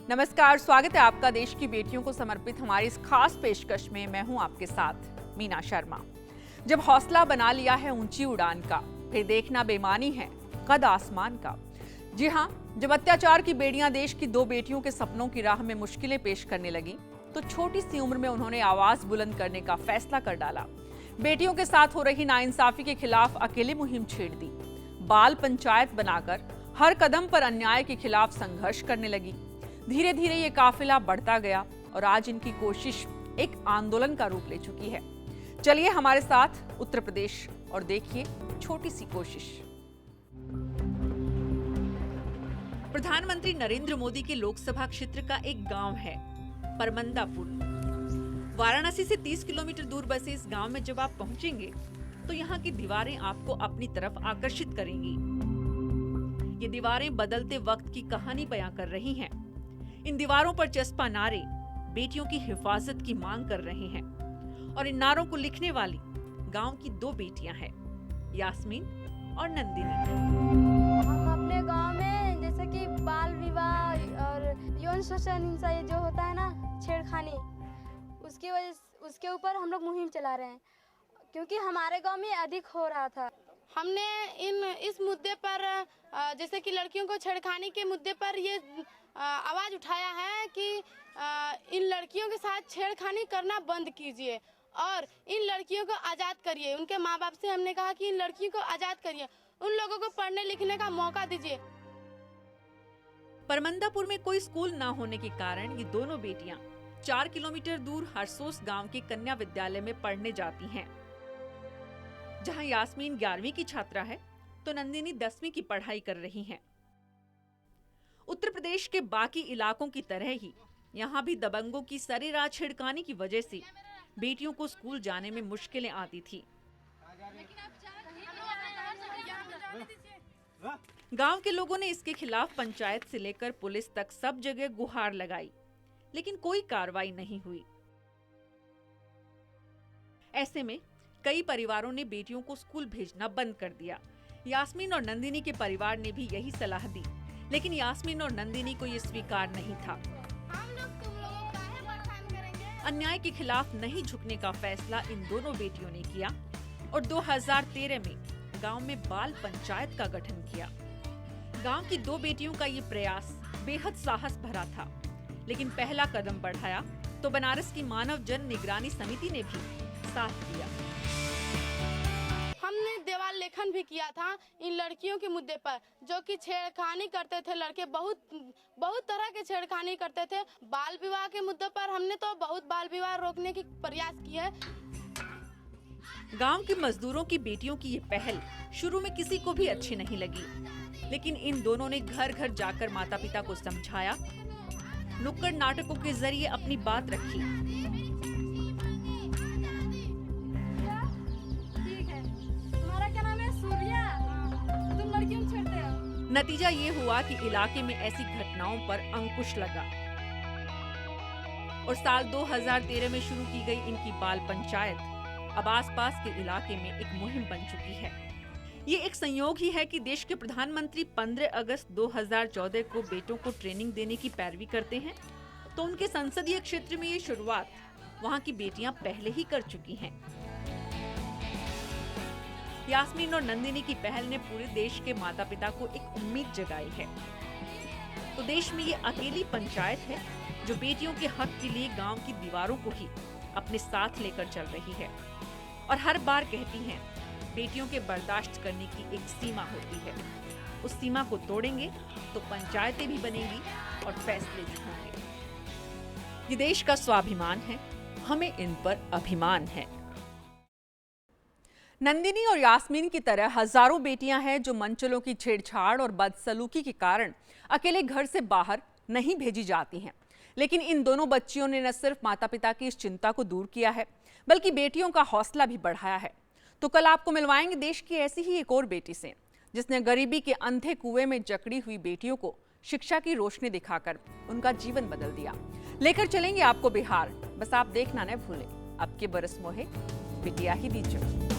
नमस्कार, स्वागत है आपका देश की बेटियों को समर्पित हमारी इस खास पेशकश में। मैं हूं आपके साथ मीना शर्मा। जब हौसला बना लिया है ऊंची उड़ान का, फिर देखना बेमानी है कद आसमान का। जी हां, जब अत्याचार की बेड़ियां देश की दो बेटियों के सपनों की राह में मुश्किलें पेश करने लगी, तो छोटी सी उम्र में उन्होंने आवाज बुलंद करने का फैसला कर डाला। बेटियों के साथ हो रही नाइंसाफी के खिलाफ अकेले मुहिम छेड़ दी। बाल पंचायत बनाकर हर कदम पर अन्याय के खिलाफ संघर्ष करने लगी। धीरे धीरे ये काफिला बढ़ता गया और आज इनकी कोशिश एक आंदोलन का रूप ले चुकी है। चलिए हमारे साथ उत्तर प्रदेश और देखिए छोटी सी कोशिश। प्रधानमंत्री नरेंद्र मोदी के लोकसभा क्षेत्र का एक गांव है परमंदापुर। वाराणसी से 30 किलोमीटर दूर बसे इस गांव में जब आप पहुंचेंगे तो यहाँ की दीवारें आपको अपनी तरफ आकर्षित करेंगी। ये दीवारें बदलते वक्त की कहानी बयां कर रही हैं। इन दीवारों पर चस्पा नारे बेटियों की हिफाजत की मांग कर रहे हैं और इन नारों को लिखने वाली गांव की दो बेटियां हैं, यास्मीन और नंदिनी। हम अपने गांव में जैसे कि बाल विवाह और यौन शोषण हिंसा ये जो होता है ना, छेड़खानी, उसके ऊपर हम लोग मुहिम चला रहे हैं क्योंकि हमारे गांव में अधिक हो रहा था। हमने इस मुद्दे पर जैसे कि लड़कियों को छेड़खानी के मुद्दे पर ये आवाज उठाया है कि इन लड़कियों के साथ छेड़खानी करना बंद कीजिए और इन लड़कियों को आज़ाद करिए। उनके माँ बाप से हमने कहा कि इन लड़कियों को आज़ाद करिए, उन लोगों को पढ़ने लिखने का मौका दीजिए। परमंदापुर में कोई स्कूल न होने के कारण ये दोनों बेटियां 4 किलोमीटर दूर हरसोस गांव के कन्या विद्यालय में पढ़ने जाती हैं। जहां यास्मीन 11वीं की छात्रा है तो नंदिनी 10वीं की पढ़ाई कर रही हैं। उत्तर प्रदेश के बाकी इलाकों की तरह ही यहाँ भी दबंगों की सरेराह छिड़कानी की वजह से बेटियों को स्कूल जाने में मुश्किलें आती थी। गांव के लोगों ने इसके खिलाफ पंचायत से लेकर पुलिस तक सब जगह गुहार लगाई, लेकिन कोई कार्रवाई नहीं हुई। ऐसे में कई परिवारों ने बेटियों को स्कूल भेजना बंद कर दिया। यास्मीन और नंदिनी के परिवार ने भी यही सलाह दी, लेकिन यास्मीन और नंदिनी को ये स्वीकार नहीं था। अन्याय के खिलाफ नहीं झुकने का फैसला इन दोनों बेटियों ने किया और 2013 में गांव में बाल पंचायत का गठन किया। गांव की दो बेटियों का ये प्रयास बेहद साहस भरा था, लेकिन पहला कदम बढ़ाया तो बनारस की मानव जन निगरानी समिति ने भी साथ दिया। हमने देवाल लेखन भी किया था इन लड़कियों के मुद्दे पर, जो कि छेड़खानी करते थे। लड़के बहुत तरह के छेड़खानी करते थे। बाल विवाह के मुद्दे पर हमने तो बहुत बाल विवाह रोकने की प्रयास किए है। गांव के मजदूरों की बेटियों की ये पहल शुरू में किसी को भी अच्छी नहीं लगी, लेकिन इन दोनों ने घर घर जाकर माता पिता को समझाया, नुक्कड़ नाटकों के जरिए अपनी बात रखी। नतीजा ये हुआ कि इलाके में ऐसी घटनाओं पर अंकुश लगा और साल 2013 में शुरू की गई इनकी बाल पंचायत अब आसपास के इलाके में एक मुहिम बन चुकी है। ये एक संयोग ही है कि देश के प्रधानमंत्री 15 अगस्त 2014 को बेटों को ट्रेनिंग देने की पैरवी करते हैं, तो उनके संसदीय क्षेत्र में ये शुरुआत वहाँ की बेटियां पहले ही कर चुकी हैं। यास्मीन और नंदिनी की पहल ने पूरे देश के माता पिता को एक उम्मीद जगाई है। तो देश में ये अकेली पंचायत है जो बेटियों के हक के लिए गांव की दीवारों को ही अपने साथ लेकर चल रही है और हर बार कहती हैं, बेटियों के बर्दाश्त करने की एक सीमा होती है। उस सीमा को तोड़ेंगे तो पंचायतें भी बनेंगी और फैसले भी होंगे। ये देश का स्वाभिमान है, हमें इन पर अभिमान है। नंदिनी और यास्मीन की तरह हजारों बेटियां हैं जो मनचलों की छेड़छाड़ और बदसलूकी के कारण अकेले घर से बाहर नहीं भेजी जाती हैं। लेकिन इन दोनों बच्चियों ने न सिर्फ माता पिता की इस चिंता को दूर किया है, बल्कि बेटियों का हौसला भी बढ़ाया है। तो कल आपको मिलवाएंगे देश की ऐसी ही एक और बेटी से, जिसने गरीबी के अंधे कुएं में जकड़ी हुई बेटियों को शिक्षा की रोशनी दिखाकर उनका जीवन बदल दिया। लेकर चलेंगे आपको बिहार, बस आप देखना न भूलें। अब के बरस मोहे बिटिया ही दीजिए।